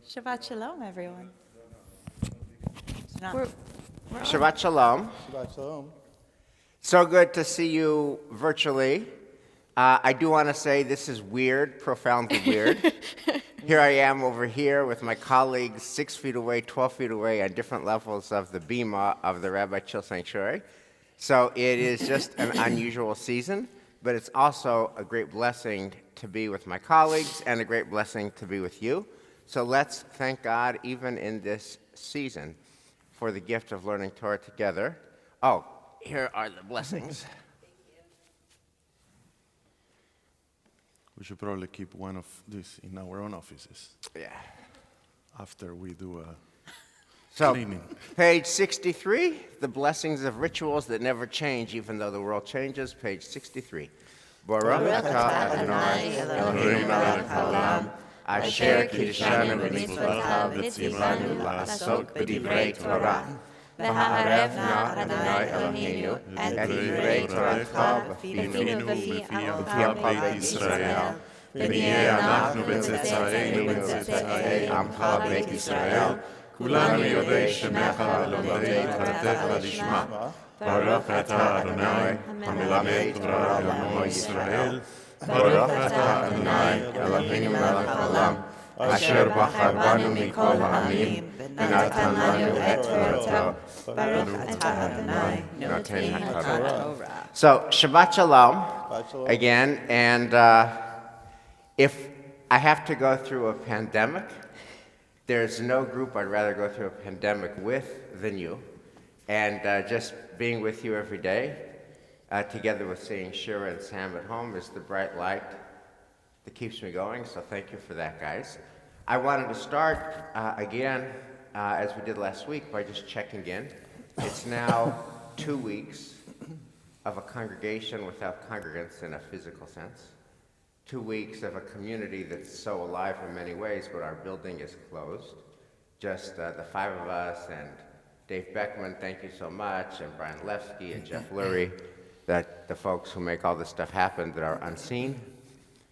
Shabbat Shalom, everyone. We're Shabbat Shalom. Shabbat Shalom. So good to see you virtually. I do want to say this is weird, profoundly weird. Here I am over here with my colleagues 6 feet away, 12 feet away on different levels of the bima of the Rabbi Chill Sanctuary. So it is just an unusual season, but it's also a great blessing to be with my colleagues and a great blessing to be with you. So let's thank God even in this season for the gift of learning Torah together. Oh, here are the blessings. We should probably keep one of these in our own offices Yeah. after we do a So, cleaning. page 63, the blessings of rituals that never change even though the world changes. Page 63. Baruch atah Adonai Eloheinu melech haolam, asher kiddushanu b'mitzvotav v'tzivanu la'asok b'divrei Torah. V'ha'arevna Adonai Eloheinu et divrei Toratcha b'finu v'fi amcha beit Yisrael. ונהיה אנחנו בצאצאינו ובצאצאי עמך בית ישראל, כולנו יודעי שמך לומדי תורתך לשמה. ברוך אתה אדוני המלמד תורה לעמו ישראל, ברוך אתה אדוני אלוהינו מלך העולם, אשר בחר בנו מכל העמים, ונתן לנו את תורתו. ברוך אתה אדוני נותן התורה. So, Shabbat Shalom again, and if I have to go through a pandemic, there's no group I'd rather go through a pandemic with than you. And just being with you every day, together with seeing Shira and Sam at home, is the bright light that keeps me going. So thank you for that, guys. I wanted to start again, as we did last week, by just checking in. It's now 2 weeks of a congregation without congregants in a physical sense. 2 weeks of a community that's so alive in many ways, but our building is closed. Just the 5 of us and Dave Beckman, thank you so much, and Brian Levsky and Jeff Lurie, the folks who make all this stuff happen that are unseen,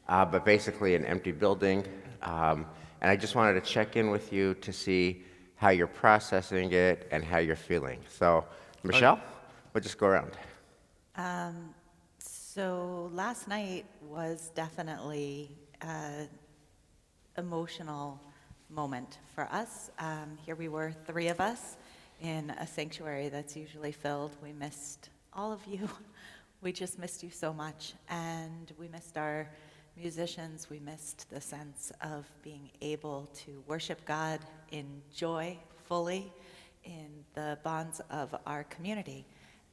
but basically an empty building. And I just wanted to check in with you to see how you're processing it and how you're feeling. So, Michelle, we'll just go around. So last night was definitely an emotional moment for us. Here we were, 3 of us, in a sanctuary that's usually filled. We missed all of you. We just missed you so much. And we missed our musicians. We missed the sense of being able to worship God in joy fully in the bonds of our community.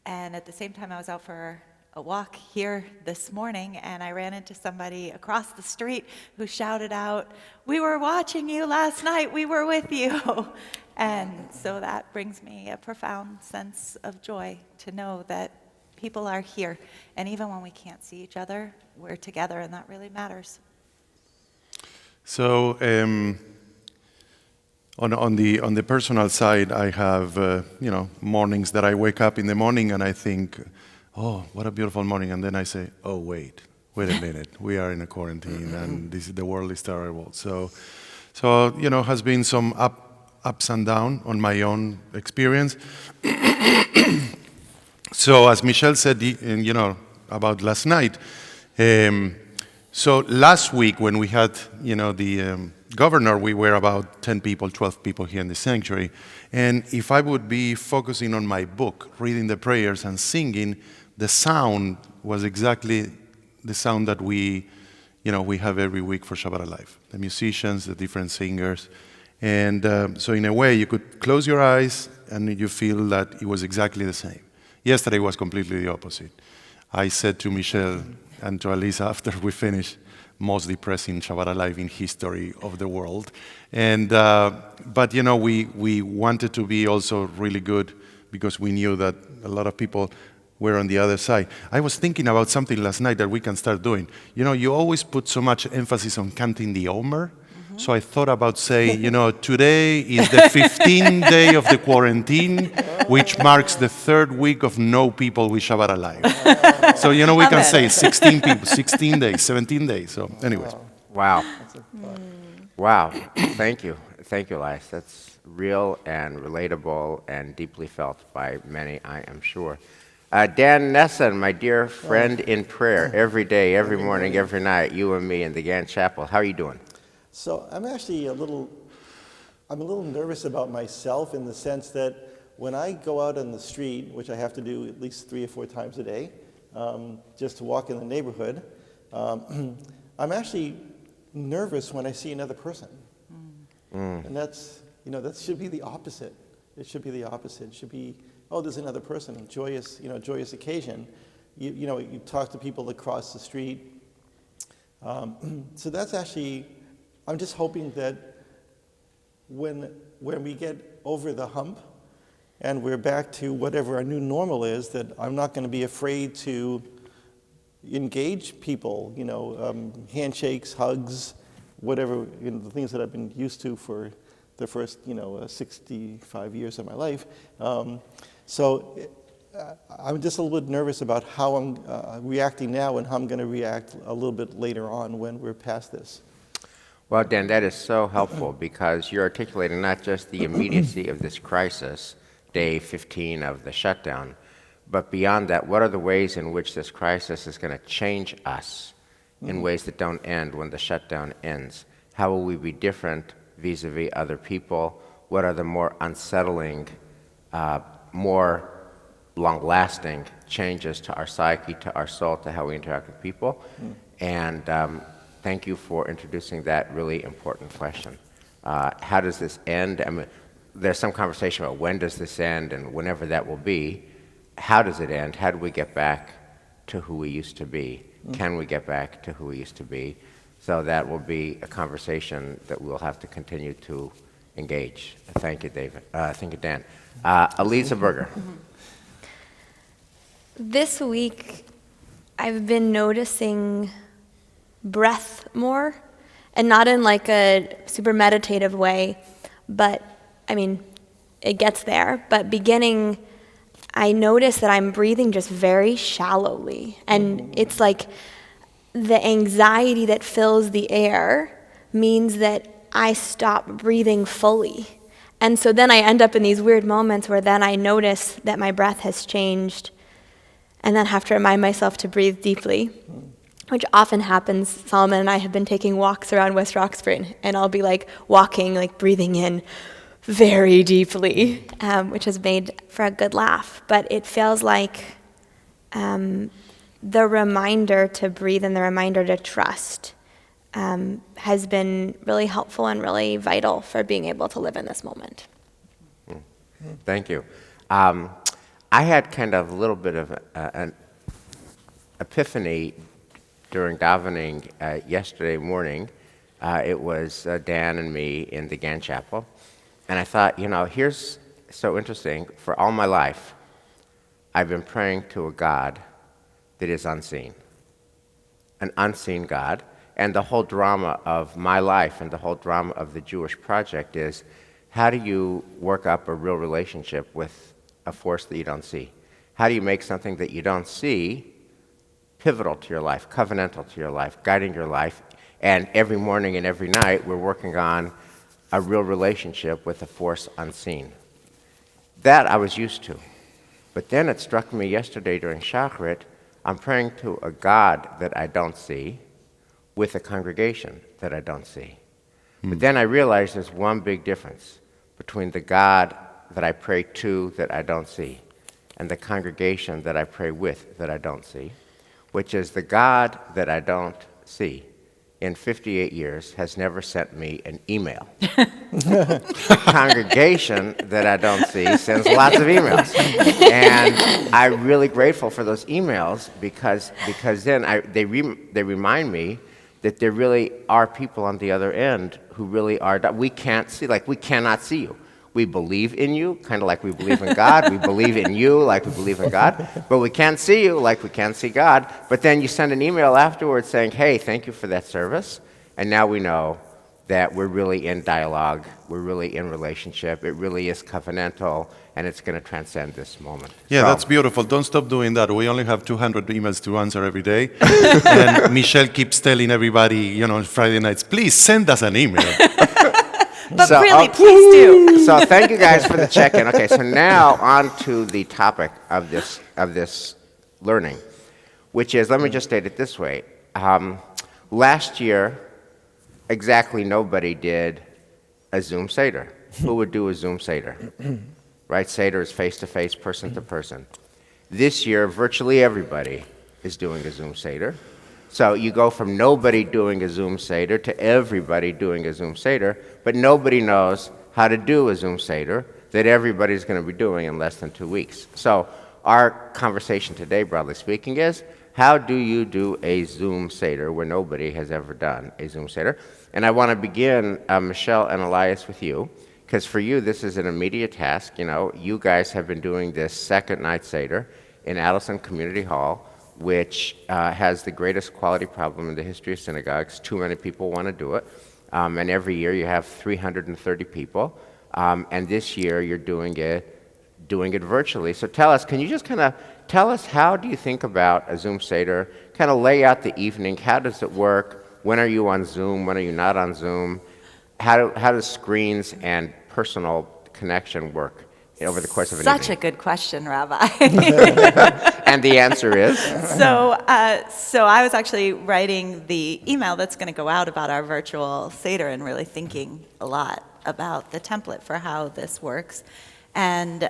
And at the same time, I was out for a walk here this morning, and I ran into somebody across the street who shouted out, "We were watching you last night, we were with you." And so that brings me a profound sense of joy to know that people are here, and even when we can't see each other, we're together, and that really matters. So on the personal side, I have mornings that I wake up in the morning and I think, oh, what a beautiful morning, and then I say, oh wait a minute, we are in a quarantine and the world is terrible. So has been some ups and downs on my own experience. So as Michelle said, about last night. So last week when we had, the governor, we were about 10 people, 12 people here in the sanctuary. And if I would be focusing on my book, reading the prayers and singing, the sound was exactly the sound that we have every week for Shabbat Alive. The musicians, the different singers. And so in a way, you could close your eyes and you feel that it was exactly the same. Yesterday was completely the opposite. I said to Michelle and to Alisa after we finished, most depressing Shabbat Alive in history of the world. And but we wanted to be also really good because we knew that a lot of people were on the other side. I was thinking about something last night that we can start doing. You always put so much emphasis on counting the Omer. So I thought about saying, today is the 15th day of the quarantine, which marks the 3rd week of no people with Shabbat Alive. So, we can say 16 people, 16 days, 17 days. So anyways. Wow. Wow. Thank you. Thank you, Elias. That's real and relatable and deeply felt by many, I am sure. Dan Nesson, my dear friend in prayer, every day, every morning, every night, you and me in the Gann Chapel. How are you doing? So I'm actually a little nervous about myself in the sense that when I go out on the street, which I have to do at least 3 or 4 times a day, just to walk in the neighborhood, I'm actually nervous when I see another person. And that's, that should be the opposite. It should be the opposite. It should be, oh, there's another person, joyous occasion. You talk to people that cross the street. So that's actually, I'm just hoping that when we get over the hump and we're back to whatever our new normal is, that I'm not going to be afraid to engage people, handshakes, hugs, whatever, the things that I've been used to for the first, 65 years of my life. So I'm just a little bit nervous about how I'm reacting now and how I'm going to react a little bit later on when we're past this. Well, Dan, that is so helpful because you're articulating not just the immediacy of this crisis, day 15 of the shutdown, but beyond that, what are the ways in which this crisis is going to change us in ways that don't end when the shutdown ends? How will we be different vis-a-vis other people? What are the more unsettling, more long-lasting changes to our psyche, to our soul, to how we interact with people? And thank you for introducing that really important question. How does this end? I mean, there's some conversation about when does this end and whenever that will be. How does it end? How do we get back to who we used to be? Can we get back to who we used to be? So that will be a conversation that we'll have to continue to engage. Thank you, David. Thank you, Dan. Elisa Berger. This week, I've been noticing breath more, and not in like a super meditative way, but it gets there. But beginning, I notice that I'm breathing just very shallowly, and it's like the anxiety that fills the air means that I stop breathing fully. And so then I end up in these weird moments where then I notice that my breath has changed and then have to remind myself to breathe deeply, which often happens. Solomon and I have been taking walks around West Roxbury, and I'll be like walking, like breathing in very deeply, which has made for a good laugh. But it feels like the reminder to breathe and the reminder to trust has been really helpful and really vital for being able to live in this moment. Thank you. I had kind of a little bit of an epiphany during davening yesterday morning. It was Dan and me in the Gann Chapel. And I thought, here's so interesting. For all my life, I've been praying to a God that is unseen, an unseen God. And the whole drama of my life and the whole drama of the Jewish project is, how do you work up a real relationship with a force that you don't see? How do you make something that you don't see pivotal to your life, covenantal to your life, guiding your life? And every morning and every night, we're working on a real relationship with a force unseen. That I was used to. But then it struck me yesterday during Shacharit, I'm praying to a God that I don't see with a congregation that I don't see. But then I realized there's one big difference between the God that I pray to that I don't see and the congregation that I pray with that I don't see, which is the God that I don't see in 58 years has never sent me an email. The congregation that I don't see sends lots of emails. And I'm really grateful for those emails because then they remind me that there really are people on the other end who really are, we can't see, like we cannot see you. We believe in you, kind of like we believe in God. We believe in you like we believe in God. But we can't see you like we can't see God. But then you send an email afterwards saying, hey, thank you for that service. And now we know that we're really in dialogue. We're really in relationship. It really is covenantal, and it's going to transcend this moment. Yeah, So- that's beautiful. Don't stop doing that. We only have 200 emails to answer every day. And Michelle keeps telling everybody, on Friday nights, please send us an email. But So, really, please do. So thank you guys for the check-in. Okay, so now on to the topic of this learning, which is, let me just state it this way. Last year, exactly nobody did a Zoom Seder. Who would do a Zoom Seder? Right, Seder is face-to-face, person-to-person. This year, virtually everybody is doing a Zoom Seder. So you go from nobody doing a Zoom Seder to everybody doing a Zoom Seder, but nobody knows how to do a Zoom Seder that everybody's going to be doing in less than 2 weeks. So our conversation today, broadly speaking, is how do you do a Zoom Seder where nobody has ever done a Zoom Seder? And I want to begin, Michelle and Elias, with you, because for you this is an immediate task. You know, you guys have been doing this second night Seder in Addison Community Hall, which has the greatest quality problem in the history of synagogues. Too many people want to do it. And every year you have 330 people. And this year you're doing it virtually. So tell us, can you just kind of tell us, how do you think about a Zoom Seder? Kind of lay out the evening. How does it work? When are you on Zoom? When are you not on Zoom? How does screens and personal connection work over the course of an evening? Such a good question, Rabbi. And the answer is? So I was actually writing the email that's going to go out about our virtual Seder and really thinking a lot about the template for how this works. And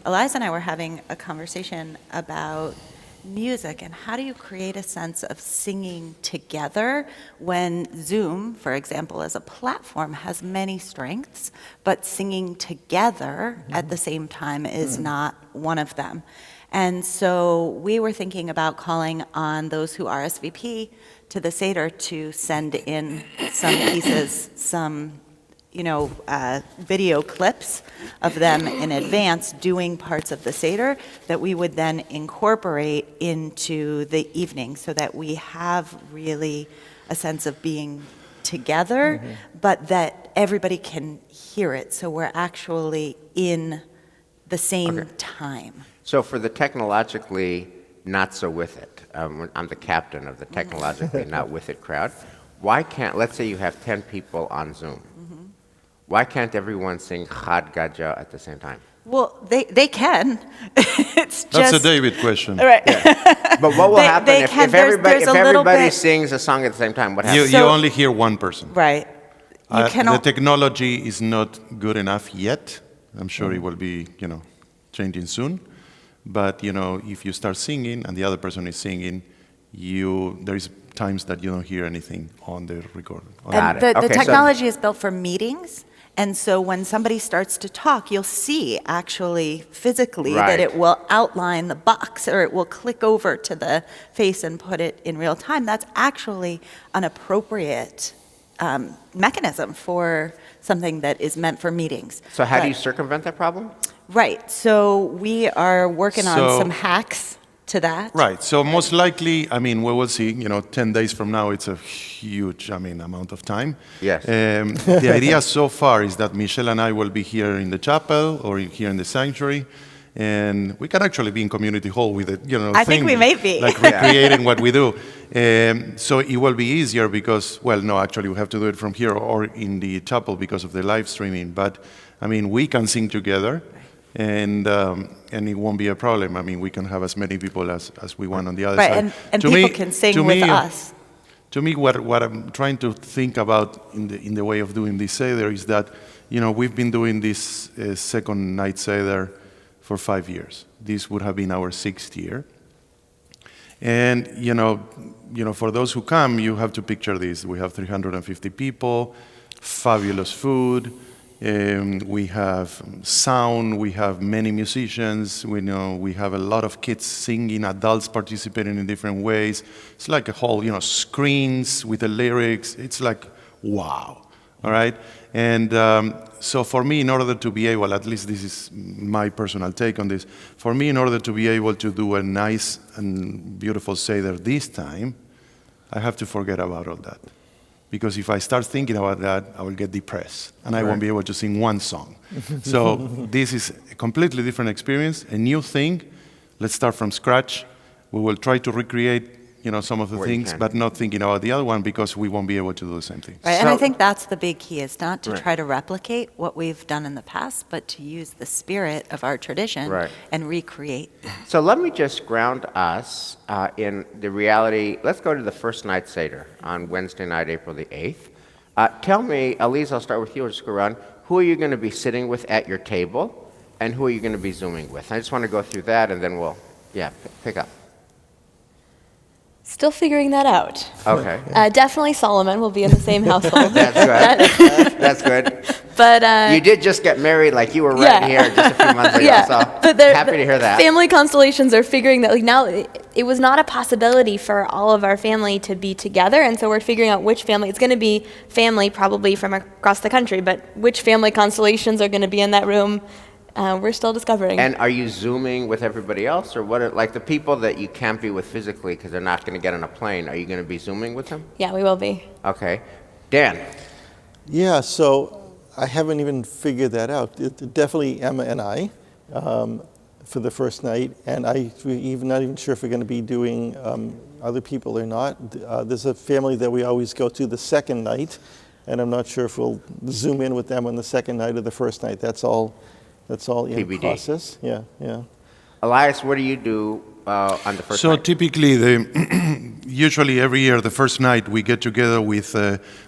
Elias and I were having a conversation about music and how do you create a sense of singing together when Zoom, for example, as a platform has many strengths, but singing together at the same time is not one of them. And so we were thinking about calling on those who RSVP to the Seder to send in some pieces, some video clips of them in advance doing parts of the Seder that we would then incorporate into the evening so that we have really a sense of being together, but that everybody can hear it. So we're actually in the same time. So for the technologically not so with it, I'm the captain of the technologically not with it crowd. Why can't, let's say you have 10 people on Zoom. Why can't everyone sing Chad Gadya at the same time? Well, they can. It's just... That's a David question. Right. Yeah. But what will happen if everybody sings a song at the same time? What happens? You only hear one person. Right. The technology is not good enough yet. I'm sure it will be, changing soon. But, if you start singing and the other person is singing, there is times that you don't hear anything on the recording. And the technology is built for meetings. And so when somebody starts to talk, you'll see actually physically that it will outline the box or it will click over to the face and put it in real time. That's actually an appropriate mechanism for something that is meant for meetings. So how do you circumvent that problem? Right. So we are working on some hacks to that. Right. So most likely, we will see, 10 days from now, it's a huge, amount of time. Yes. The idea so far is that Michelle and I will be here in the chapel or here in the sanctuary, and we can actually be in community hall with it, I think we may be. Like recreating what we do. So it will be easier because, we have to do it from here or in the chapel because of the live streaming. But, we can sing together. And it won't be a problem. We can have as many people as we want on the other side. And people can sing with us. To me, what I'm trying to think about in the way of doing this Seder is that, we've been doing this second night Seder for 5 years. This would have been our 6th year. And, for those who come, you have to picture this. We have 350 people, fabulous food. We have sound, we have many musicians, we have a lot of kids singing, adults participating in different ways. It's like a whole, screens with the lyrics. It's like, wow, all right? And so for me, in order to be able, at least this is my personal take on this, for me, in order to be able to do a nice and beautiful Seder this time, I have to forget about all that. Because if I start thinking about that, I will get depressed, and I won't be able to sing one song. So this is a completely different experience, a new thing. Let's start from scratch. We will try to recreate some of the Where you things, can. but not thinking about the other one because we won't be able to do the same thing. Right, and I So- think that's the big key, is not to Right. try to replicate what we've done in the past, but to use the spirit of our tradition Right. and recreate. So let me just ground us in the reality. Let's go to the first night Seder on Wednesday night, April the 8th. Tell me, Elise, I'll start with you. I'll just go around. Who are you going to be sitting with at your table, and who are you going to be Zooming with? I just want to go through that, and then we'll, pick up. Still figuring that out. Okay. Definitely Solomon will be in the same household. That's good. That's good. But You did just get married, like you were right Yeah. here just a few months ago, yeah, so but they're- happy to hear that. Family constellations are figuring that, like, now it was not a possibility for all of our family to be together, and so we're figuring out which family. It's going to be family probably from across the country, but which family constellations are going to be in that room, we're still discovering. And are you Zooming with everybody else, or what? Like the people that you can't be with physically because they're not going to get on a plane, are you going to be Zooming with them? Yeah, we will be. Okay. Dan. Yeah, so I haven't even figured that out. Definitely Emma and I for the first night, and we're even not even sure if we're going to be doing other people or not. There's a family that we always go to the second night, and I'm not sure if we'll Zoom in with them on the second night or the first night. That's all in TBD. process. Yeah. Elias, what do you do on the first So night? typically, usually every year, the first night we get together with,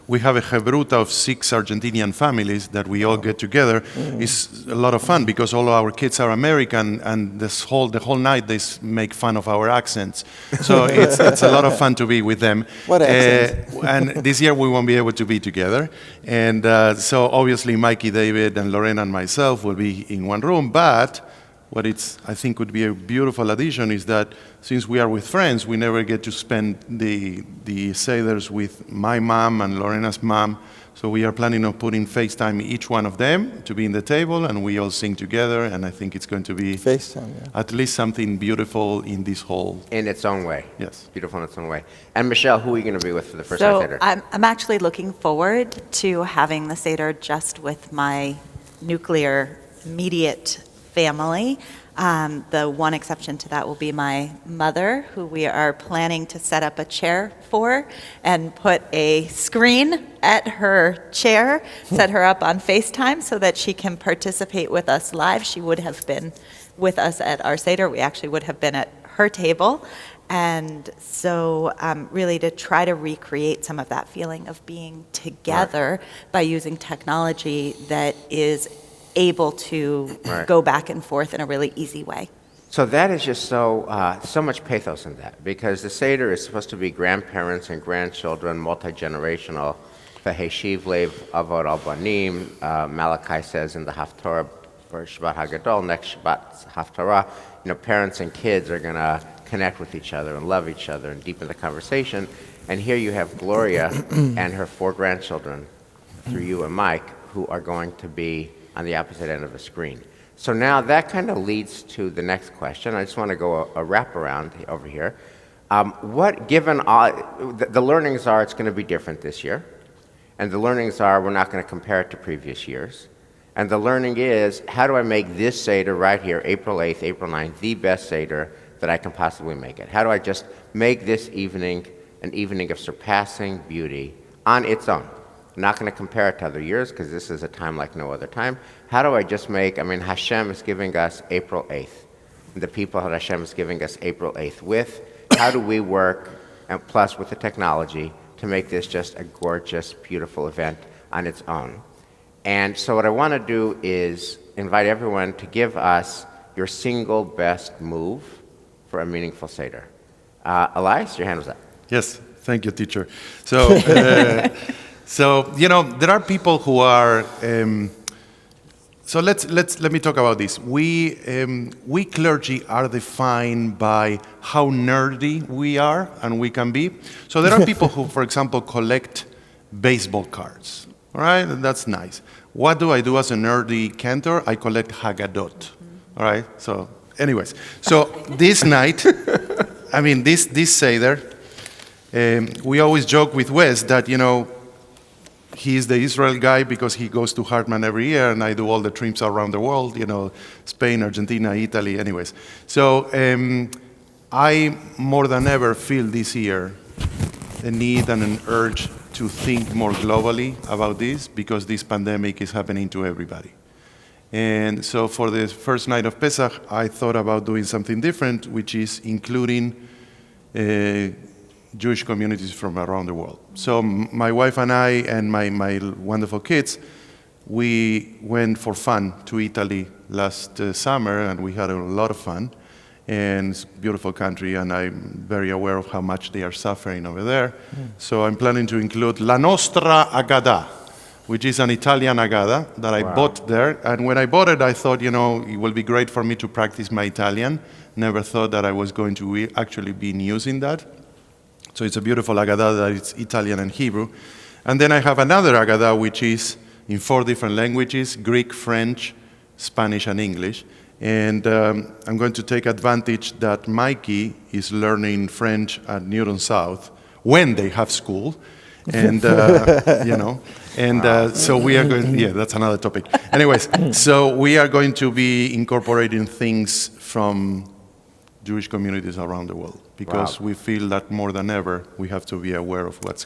we have a hebruta of 6 Argentinian families that we all get together. It's a lot of fun because all our kids are American, and the whole night they make fun of our accents. So it's a lot of fun to be with them. What accents? And this year we won't be able to be together. And so obviously Mikey, David, and Lorena and myself will be in one room, but what I think would be a beautiful addition is that since we are with friends, we never get to spend the Seders with my mom and Lorena's mom. So we are planning on putting FaceTime each one of them to be in the table, and we all sing together, and I think it's going to be FaceTime, yeah. at least something beautiful in this whole. In its own way. Yes. Beautiful in its own way. And Michelle, who are you going to be with for the first So night Seder? I'm actually looking forward to having the Seder just with my nuclear immediate family. The one exception to that will be my mother, who we are planning to set up a chair for and put a screen at her chair, set her up on FaceTime so that she can participate with us live. She would have been with us at our Seder. We actually would have been at her table. And so really to try to recreate some of that feeling of being together by using technology that is able to Right. go back and forth in a really easy way. So that is just so much pathos in that, because the Seder is supposed to be grandparents and grandchildren, multi-generational. V'heshiv lev avot al banim, Malachi says in the Haftarah for Shabbat HaGadol, next Shabbat Haftarah, parents and kids are going to connect with each other and love each other and deepen the conversation. And here you have Gloria and her 4 grandchildren, through you and Mike, who are going to be on the opposite end of the screen. So now that kind of leads to the next question. I just want to go a wraparound over here. Given all, the learnings are it's going to be different this year, and the learnings are we're not going to compare it to previous years, and the learning is how do I make this Seder right here, April 8th, April 9th, the best Seder that I can possibly make it? How do I just make this evening an evening of surpassing beauty on its own? I'm not going to compare it to other years because this is a time like no other time. How do I just make, Hashem is giving us April 8th. The people that Hashem is giving us April 8th with, how do we work, and plus with the technology, to make this just a gorgeous, beautiful event on its own? And so what I want to do is invite everyone to give us your single best move for a meaningful Seder. Elias, your hand was up. Yes, thank you, teacher. So, there are people who are. So let me talk about this. We clergy are defined by how nerdy we are and we can be. So there are people who, for example, collect baseball cards. All right, that's nice. What do I do as a nerdy cantor? I collect Haggadot. All right. So, anyways, so this night, this Seder, we always joke with Wes that he's the Israel guy because he goes to Hartman every year, and I do all the trips around the world, Spain, Argentina, Italy, anyways. So I, more than ever, feel this year a need and an urge to think more globally about this because this pandemic is happening to everybody. And so for the first night of Pesach, I thought about doing something different, which is including Jewish communities from around the world. So my wife and I and my wonderful kids, we went for fun to Italy last summer, and we had a lot of fun. And it's a beautiful country, and I'm very aware of how much they are suffering over there. So I'm planning to include La Nostra Agada, which is an Italian Agada that I bought there. And when I bought it, I thought, it will be great for me to practice my Italian. Never thought that I was going to actually be using that. So it's a beautiful Agada that is Italian and Hebrew. And then I have another Agada, which is in 4 different languages, Greek, French, Spanish, and English. And I'm going to take advantage that Mikey is learning French at Newton South when they have school. And, so we are going, that's another topic. Anyways, so we are going to be incorporating things from Jewish communities around the world because we feel that more than ever, we have to be aware of what's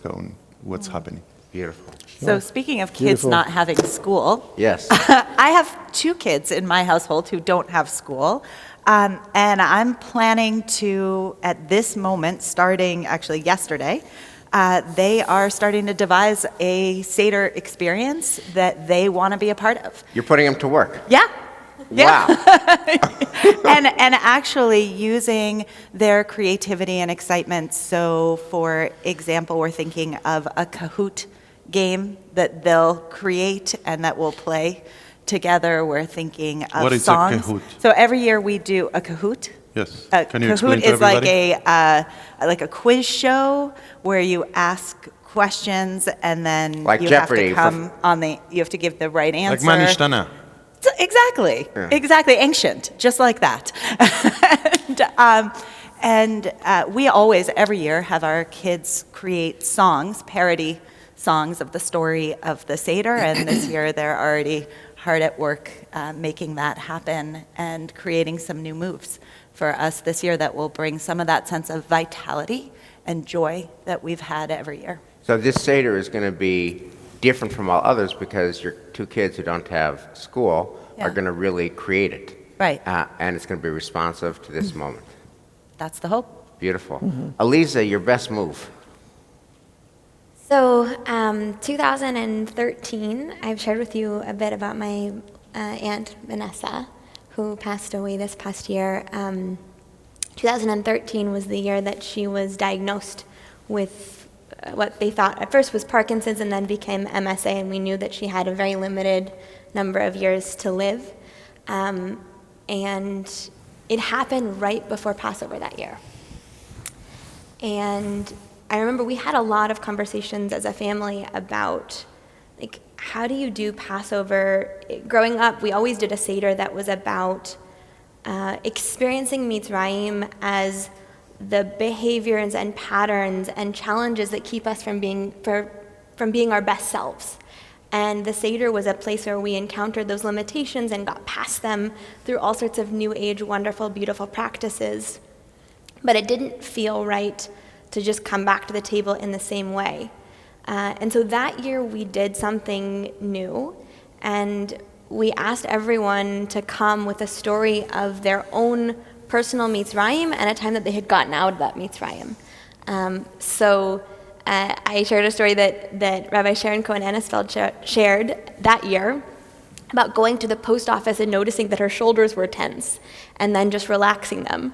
happening. Beautiful. So speaking of kids not having school, Yes. I have 2 kids in my household who don't have school. And I'm planning to, at this moment, starting actually yesterday, they are starting to devise a Seder experience that they want to be a part of. You're putting them to work. Yeah. Wow. And actually using their creativity and excitement. So, for example, we're thinking of a Kahoot game that they'll create and that we'll play together. We're thinking of What is a songs. Kahoot? So every year we do a Kahoot. Yes. Kahoot Can you explain to is like everybody? a quiz show where you ask questions and then Like you Jeopardy have to you have to give the right answer. Like Manishtana. Exactly, exactly, ancient, just like that. and we always, every year, have our kids create songs, parody songs of the story of the Seder, and this year they're already hard at work making that happen and creating some new moves for us this year that will bring some of that sense of vitality and joy that we've had every year. So this Seder is going to be different from all others because your 2 kids who don't have school are going to really create it. Right. And it's going to be responsive to this moment. That's the hope. Beautiful. Aliza, your best move. So, 2013, I've shared with you a bit about my aunt Vanessa, who passed away this past year. 2013 was the year that she was diagnosed with what they thought at first was Parkinson's and then became MSA, and we knew that she had a very limited number of years to live. And it happened right before Passover that year. And I remember we had a lot of conversations as a family about, like, how do you do Passover? Growing up, we always did a Seder that was about experiencing Mitzrayim as the behaviors and patterns and challenges that keep us from being our best selves. And the Seder was a place where we encountered those limitations and got past them through all sorts of new age, wonderful, beautiful practices. But it didn't feel right to just come back to the table in the same way. And so that year we did something new, and we asked everyone to come with a story of their own personal Mitzrayim and a time that they had gotten out of that Mitzrayim. I shared a story that Rabbi Sharon Cohen-Ennisfeld shared that year about going to the post office and noticing that her shoulders were tense and then just relaxing them.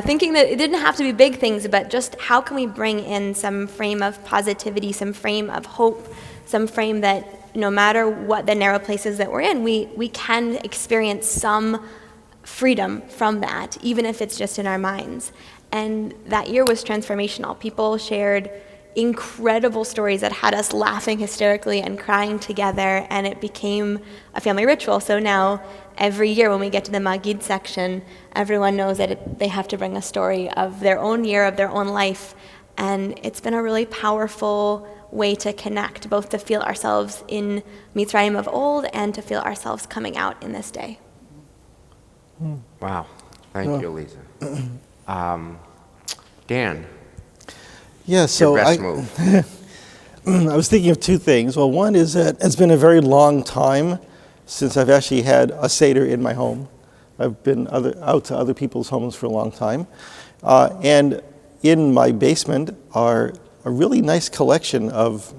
Thinking that it didn't have to be big things, but just how can we bring in some frame of positivity, some frame of hope, some frame that no matter what the narrow places that we're in, we can experience some freedom from that, even if it's just in our minds. And that year was transformational. People shared incredible stories that had us laughing hysterically and crying together, and it became a family ritual. So now, every year when we get to the Magid section, everyone knows that they have to bring a story of their own year, of their own life, and it's been a really powerful way to connect, both to feel ourselves in Mitzrayim of old and to feel ourselves coming out in this day. Wow. Thank you, Lisa. Dan, Yeah, your so best move. I was thinking of two things. Well, one is that it's been a very long time since I've actually had a Seder in my home. I've been out to other people's homes for a long time. And in my basement are a really nice collection of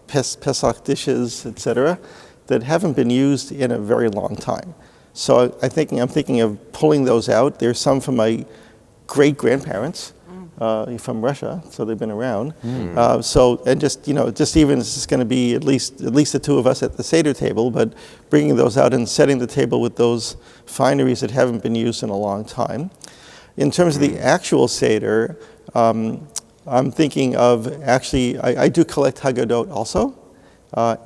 Pesach dishes, etc., that haven't been used in a very long time. So I'm thinking of pulling those out. There's some from my great-grandparents from Russia, so they've been around. Just even it's going to be at least the two of us at the Seder table, but bringing those out and setting the table with those fineries that haven't been used in a long time. In terms of the actual Seder, I'm thinking of actually, I do collect Haggadot also,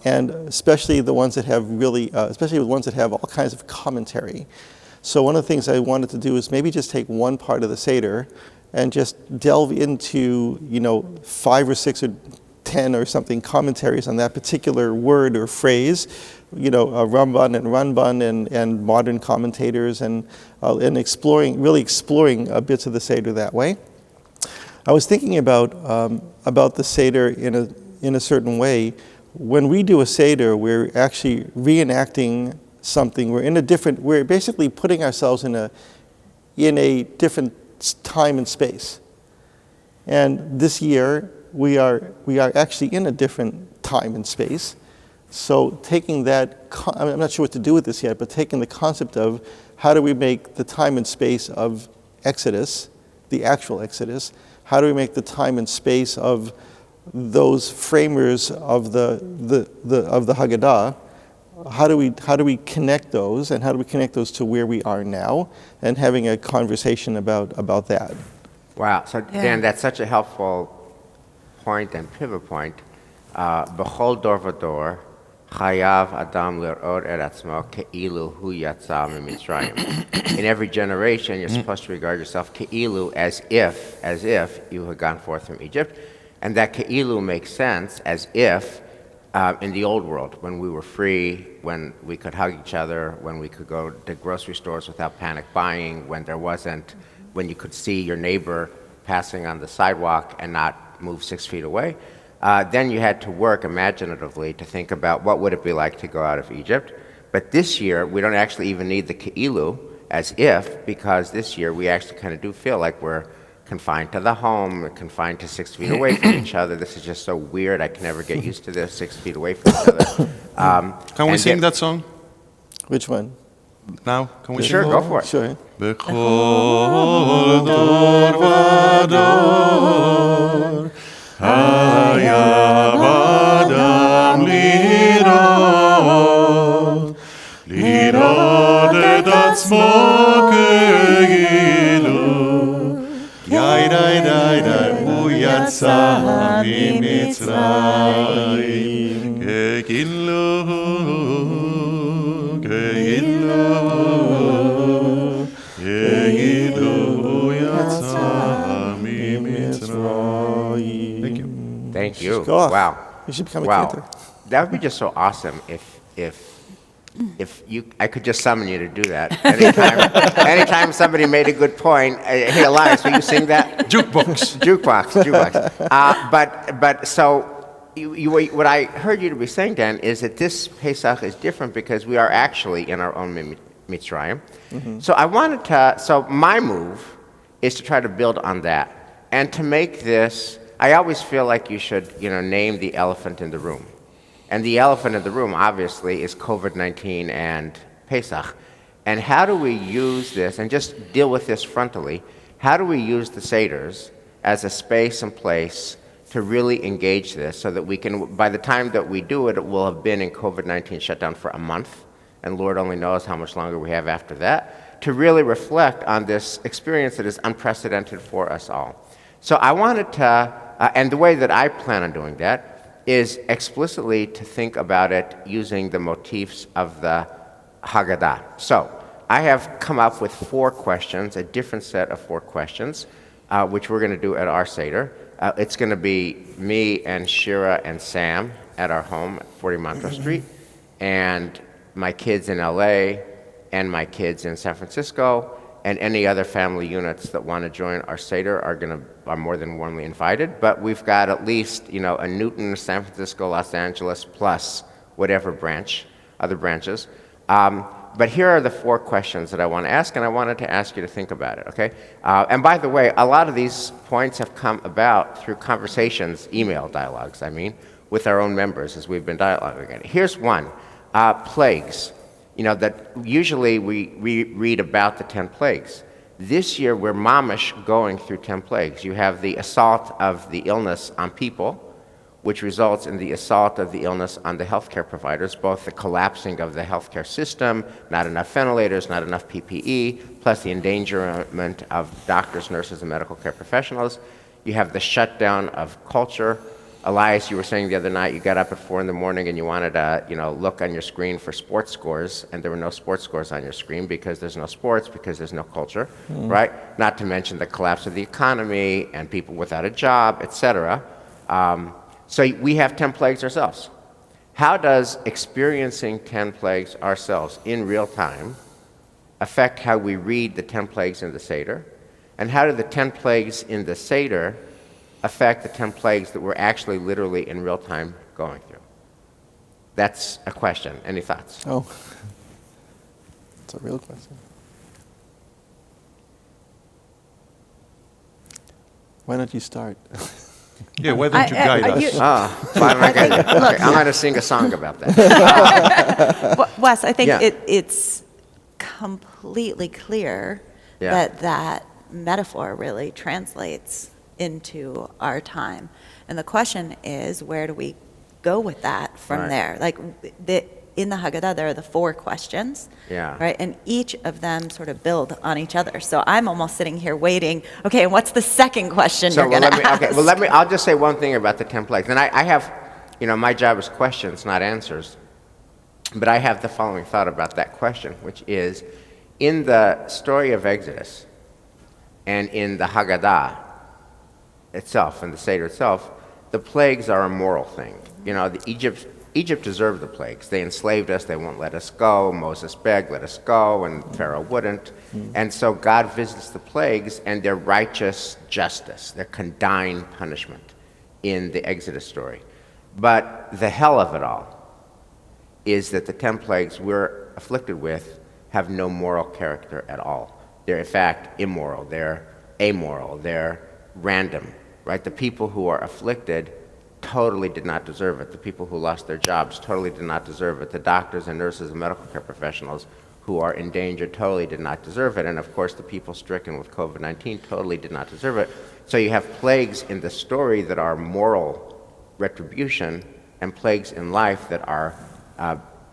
and especially the ones that have especially the ones that have all kinds of commentary. So one of the things I wanted to do is maybe just take one part of the Seder and just delve into, 5 or 6 or 10 or something commentaries on that particular word or phrase, Ramban and Ranban and modern commentators and exploring bits of the Seder that way. I was thinking about the Seder in a certain way. When we do a Seder, we're actually reenacting something. We're basically putting ourselves in a different time and space. And this year, we are actually in a different time and space. So taking that, I'm not sure what to do with this yet, but taking the concept of how do we make the time and space of Exodus, the actual Exodus, how do we make the time and space of those framers of the Haggadah, how do we connect those, and how do we connect those to where we are now, and having a conversation about that. Wow. So, Dan, that's such a helpful point and pivot point. B'chol dor v'dor, chayav adam lir'od et atzmo ke'ilu hu yatsa miMitzrayim. In every generation, you're supposed to regard yourself ke'ilu, as if you had gone forth from Egypt. And that ke'ilu makes sense as if in the old world, when we were free, when we could hug each other, when we could go to grocery stores without panic buying, when you could see your neighbor passing on the sidewalk and not move 6 feet away, then you had to work imaginatively to think about what would it be like to go out of Egypt. But this year, we don't actually even need the ke'ilu as if, because this year we actually kind of do feel like we're confined to the home, confined to 6 feet away from each other. This is just so weird. I can never get used to this, 6 feet away from each other. Can we sing that song Which one? now? Can we Sure, sing? go for it. Sure. Bechol dor vador, hayav adam lirod et atzmo ke'ilu, yai dai dai dai hu yatsa miMitzrayim, ke'ilu. Thank you. Go off. Wow. You should become a Wow. cantor. That would be just so awesome if I could just summon you to do that. Anytime somebody made a good point, hey, Elias, will you sing that? Jukebox. Jukebox. But so what I heard you to be saying, Dan, is that this Pesach is different because we are actually in our own Mitzrayim. Mm-hmm. So my move is to try to build on that and to make this. I always feel like you should, name the elephant in the room. And the elephant in the room, obviously, is COVID-19 and Pesach. And how do we use this, and just deal with this frontally, how do we use the Seders as a space and place to really engage this so that we can, by the time that we do it, it will have been in COVID-19 shutdown for a month, and Lord only knows how much longer we have after that, to really reflect on this experience that is unprecedented for us all. So I wanted to, and the way that I plan on doing that is explicitly to think about it using the motifs of the Haggadah. So I have come up with 4 questions, a different set of 4 questions, which we're going to do at our Seder. It's going to be me and Shira and Sam at our home at 40 Montrose Street, and my kids in LA, and my kids in San Francisco, and any other family units that want to join our Seder are more than warmly invited. But we've got at least, a Newton, San Francisco, Los Angeles, plus whatever other branches. But here are the 4 questions that I want to ask, and I wanted to ask you to think about it, okay? And by the way, a lot of these points have come about through conversations, email dialogues, with our own members as we've been dialoguing. Here's one, plagues. That usually we read about the 10 plagues. This year, we're mamish going through 10 plagues. You have the assault of the illness on people, which results in the assault of the illness on the healthcare providers, both the collapsing of the healthcare system, not enough ventilators, not enough PPE, plus the endangerment of doctors, nurses, and medical care professionals. You have the shutdown of culture. Elias, you were saying the other night you got up at 4 in the morning and you wanted to, look on your screen for sports scores, and there were no sports scores on your screen because there's no sports, because there's no culture, right? Not to mention the collapse of the economy and people without a job, etc. So we have 10 plagues ourselves. How does experiencing 10 plagues ourselves in real time affect how we read the 10 plagues in the Seder? And how do the 10 plagues in the Seder affect the 10 plagues that we're actually literally in real time going through? That's a question. Any thoughts? Oh, it's a real question. Why don't you start? Yeah, why don't you guide us? Why am I guiding? Okay, I'm going to sing a song about that. Wes, I think Yeah. it's completely clear Yeah. that metaphor really translates into our time. And the question is, where do we go with that from Right. there? Like, in the Haggadah, there are the 4 questions, Yeah. right? And each of them sort of build on each other. So I'm almost sitting here waiting, okay, and what's the second question you're going to ask? Okay, well, I'll just say one thing about the 10 plagues. And I have, my job is questions, not answers. But I have the following thought about that question, which is, in the story of Exodus and in the Haggadah itself, and the Seder itself, the plagues are a moral thing. Egypt deserved the plagues. They enslaved us. They won't let us go. Moses begged, let us go, and Pharaoh wouldn't. And so God visits the plagues, and their righteous justice, their condign punishment in the Exodus story. But the hell of it all is that the 10 plagues we're afflicted with have no moral character at all. They're, in fact, immoral. They're amoral. They're random, right? The people who are afflicted totally did not deserve it. The people who lost their jobs totally did not deserve it. The doctors and nurses and medical care professionals who are in danger totally did not deserve it. And of course, the people stricken with COVID-19 totally did not deserve it. So you have plagues in the story that are moral retribution, and plagues in life that are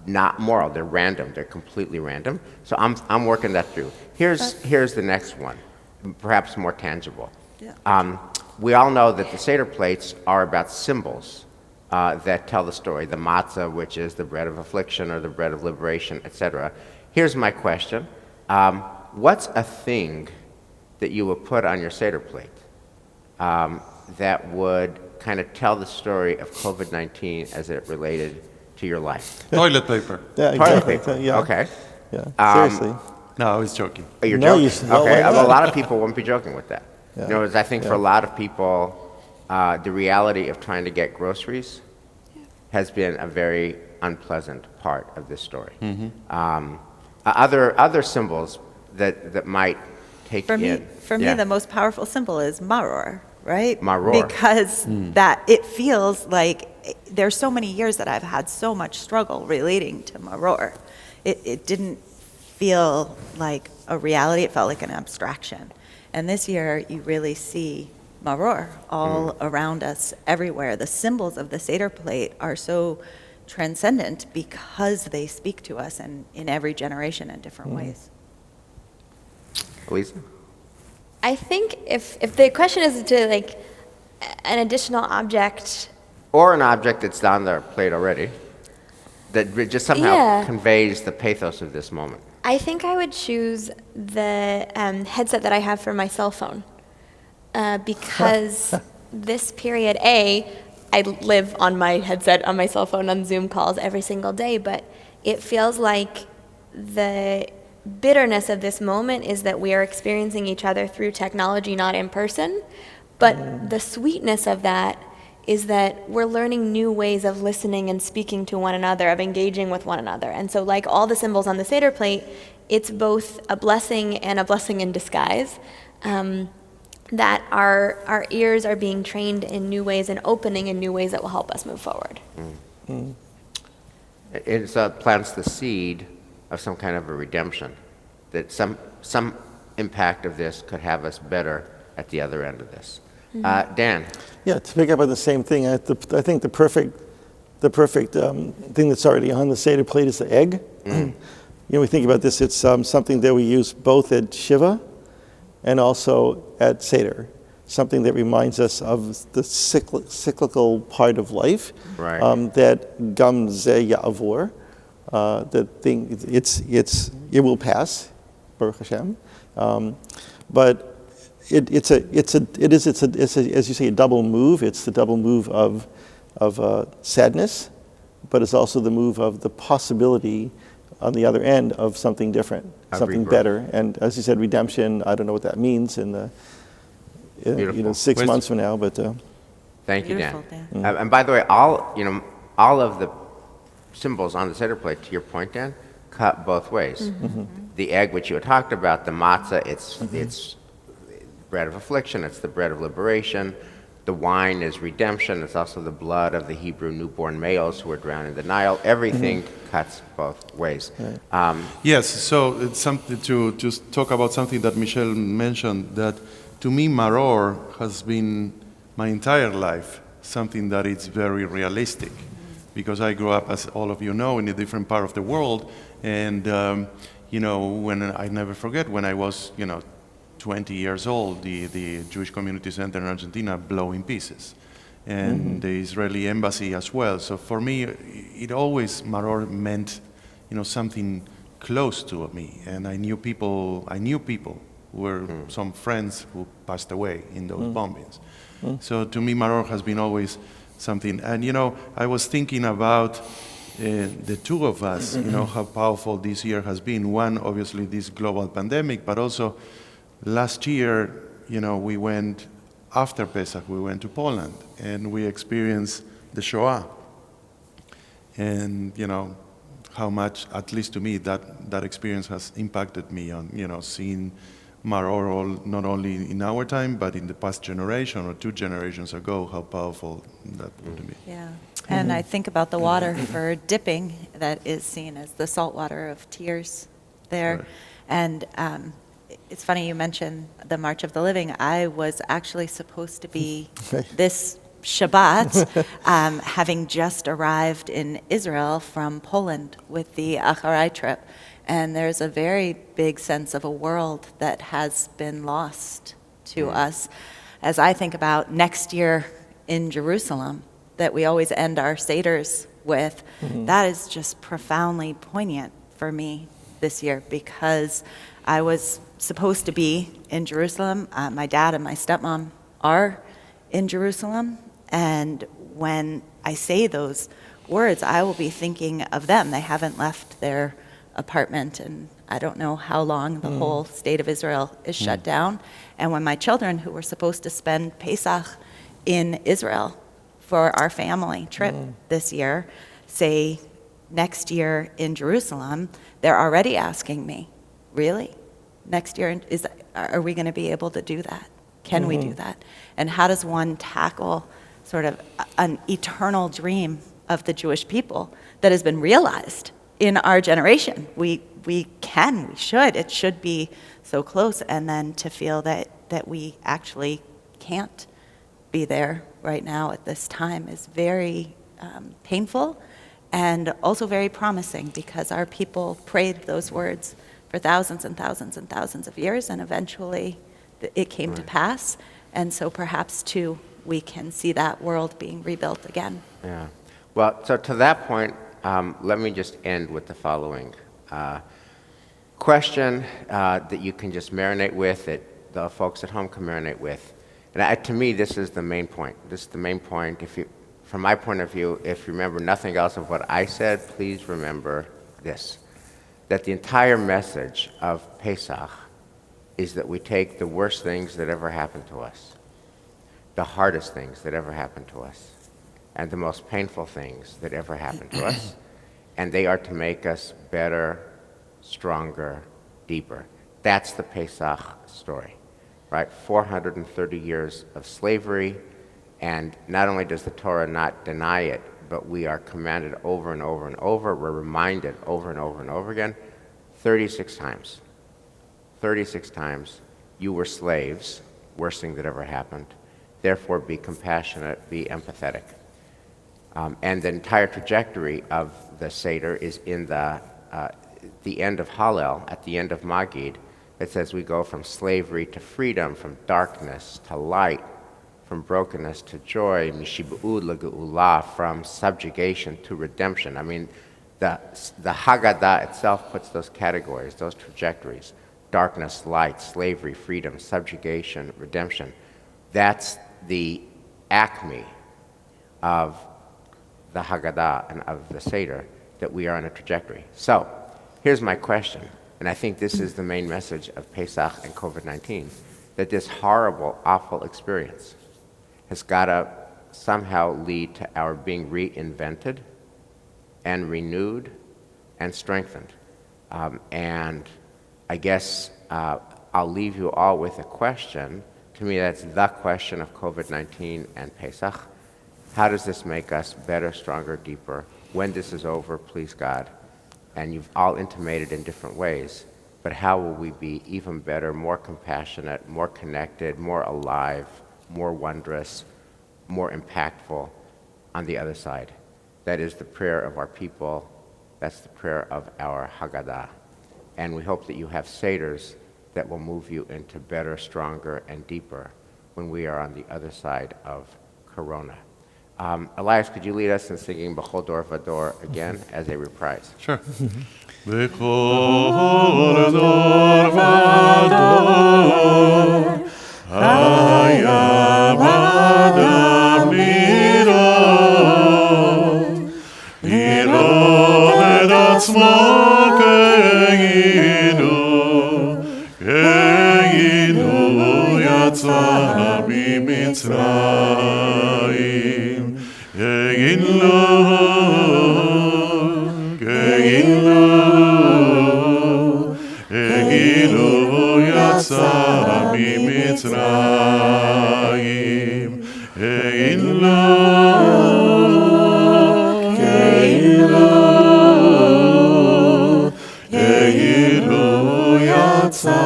not moral. They're random. They're completely random. So I'm working that through. Here's the next one, perhaps more tangible. Yeah. We all know that the Seder plates are about symbols that tell the story. The matzah, which is the bread of affliction or the bread of liberation, etc. Here's my question. What's a thing that you would put on your Seder plate that would kind of tell the story of COVID-19 as it related to your life? Toilet paper. Yeah, Toilet exactly. paper. Yeah. Okay. Yeah. Seriously. No, I was joking. Oh, you're No, joking. you should- no, Okay. why A not? lot of people wouldn't be joking with that. Yeah. I think for a lot of people, the reality of trying to get groceries has been a very unpleasant part of this story. Other symbols that might take For in. me, the most powerful symbol is maror, right? Maror. Because that it feels like there's so many years that I've had so much struggle relating to maror. It didn't feel like a reality. It felt like an abstraction. And this year, you really see maror all around us, everywhere. The symbols of the Seder plate are so transcendent because they speak to us in every generation in different ways. Lisa? I think if the question is to like an additional object, Or an object that's on the plate already that just somehow Yeah. conveys the pathos of this moment. I think I would choose the headset that I have for my cell phone because this period, I live on my headset on my cell phone on Zoom calls every single day, but it feels like the bitterness of this moment is that we are experiencing each other through technology, not in person. But the sweetness of that is that we're learning new ways of listening and speaking to one another, of engaging with one another. And so, like all the symbols on the Seder plate, it's both a blessing and a blessing in disguise. That our ears are being trained in new ways and opening in new ways that will help us move forward. It plants the seed of some kind of a redemption, that some impact of this could have us better at the other end of this. Dan? Yeah, to pick up on the same thing, I think the perfect thing that's already on the Seder plate is the egg. We think about this, it's something that we use both at Shiva and also at Seder, something that reminds us of the cyclical part of life, Right. that gam ze ya'avor, that thing, it will pass, Baruch Hashem, but it is, as you say, a double move. It's the double move of sadness, but it's also the move of the possibility on the other end of something different, something rebirth. better. And as you said, redemption, I don't know what that means in the, Beautiful. 6 months from now, but Thank you, Beautiful, Dan. Dan. And by the way, all of the symbols on the Seder plate, to your point, Dan, cut both ways. The egg, which you had talked about, the matzah, it's bread of affliction, it's the bread of liberation. The wine is redemption. It's also the blood of the Hebrew newborn males who were drowned in the Nile. Everything cuts both ways. Yes, so it's something to just talk about something that Michelle mentioned, that to me Maror has been my entire life something that is very realistic, because I grew up, as all of you know, in a different part of the world, and when I never forget when I was 20 years old, the Jewish Community Center in Argentina blew in pieces, and the Israeli embassy as well. So for me, it always, Maror meant, something close to me, and I knew people who were some friends who passed away in those bombings. So to me, Maror has been always something. And I was thinking about the two of us, how powerful this year has been. One, obviously, this global pandemic, but also last year, we went, after Pesach, we went to Poland, and we experienced the Shoah. And, how much, at least to me, that experience has impacted me on, seeing Maror not only in our time, but in the past generation or 2 generations ago, how powerful that would be. Yeah. And I think about the water for dipping that is seen as the salt water of tears there. Right. And it's funny you mentioned the March of the Living. I was actually supposed to be this Shabbat, having just arrived in Israel from Poland with the Acharai trip. And there's a very big sense of a world that has been lost to us. As I think about next year in Jerusalem, that we always end our Seders with, that is just profoundly poignant for me this year, because I was supposed to be in Jerusalem. My dad and my stepmom are in Jerusalem, and when I say those words, I will be thinking of them. They haven't left their apartment, and I don't know how long the whole state of Israel is shut down. And when my children, who were supposed to spend Pesach in Israel for our family trip this year, say next year in Jerusalem, they're already asking me, really? Next year, are we going to be able to do that? Can we do that? And how does one tackle sort of an eternal dream of the Jewish people that has been realized in our generation? We should. It should be so close. And then to feel that we actually can't be there right now at this time is very painful, and also very promising, because our people prayed those words for thousands and thousands and thousands of years, and eventually it came to pass. And so perhaps, too, we can see that world being rebuilt again. Yeah. Well, so to that point, let me just end with the following question that you can just marinate with, that the folks at home can marinate with. And to me, this is the main point. This is the main point. From my point of view, if you remember nothing else of what I said, please remember this. that the entire message of Pesach is that we take the worst things that ever happened to us, the hardest things that ever happened to us, and the most painful things that ever happened to us, and they are to make us better, stronger, deeper. That's the Pesach story, right? 430 years of slavery, and not only does the Torah not deny it, but we are commanded over and over and over, we're reminded over and over and over again, 36 times. 36 times, you were slaves, worst thing that ever happened. Therefore, be compassionate, be empathetic. And the entire trajectory of the Seder is in the end of Hallel, at the end of Magid. It says we go from slavery to freedom, from darkness to light, from brokenness to joy, mishib'ud l'ge'ulah, from subjugation to redemption. I mean, the Haggadah itself puts those categories, those trajectories: darkness, light, slavery, freedom, subjugation, redemption. That's the acme of the Haggadah and of the Seder, that we are on a trajectory. So, here's my question, and I think this is the main message of Pesach and COVID-19, that this horrible, awful experience has got to somehow lead to our being reinvented and renewed and strengthened. And I guess I'll leave you all with a question. To me, that's the question of COVID-19 and Pesach. How does this make us better, stronger, deeper? When this is over, please God. And you've all intimated in different ways, but how will we be even better, more compassionate, more connected, more alive, more wondrous, more impactful on the other side? That is the prayer of our people. That's the prayer of our Haggadah. And we hope that you have Seders that will move you into better, stronger, and deeper when we are on the other side of Corona. Elias, could you lead us in singing B'chol Dor V'Dor again as a reprise? Sure. B'chol dor v'dor hayam adam nirod et atzmo ke'inu yatsa mimitzrayim ke'inu yatsa mimitzrayim ke'inu yatsa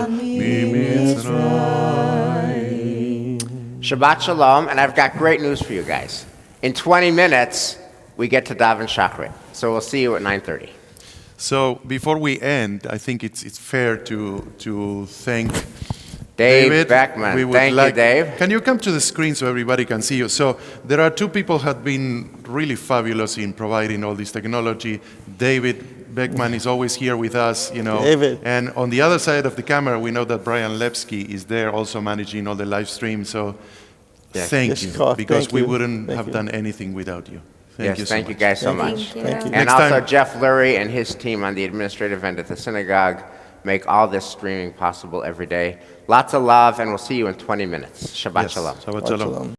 mimitzrayim. Shabbat Shalom, and I've got great news for you guys. In 20 minutes, we get to daven Shachrit. So we'll see you at 9:30. So before we end, I think it's fair to thank Dave David. Beckman. We would Thank you, Dave. Can you come to the screen so everybody can see you? So there are two people who have been really fabulous in providing all this technology. David Beckman is always here with us, you know. David. And on the other side of the camera, we know that Brian Lepsky is there also managing all the live stream. So thank Yes, you, God, because thank we you. wouldn't Thank have you. done anything without you. Yes, you so thank you much. guys so Thank much. you. Thank you. And Next also time- Jeff Lurie and his team on the administrative end at the synagogue make all this streaming possible every day. Lots of love, and we'll see you in 20 minutes. Shabbat Yes. Shalom. Shabbat Shabbat Shalom. shalom.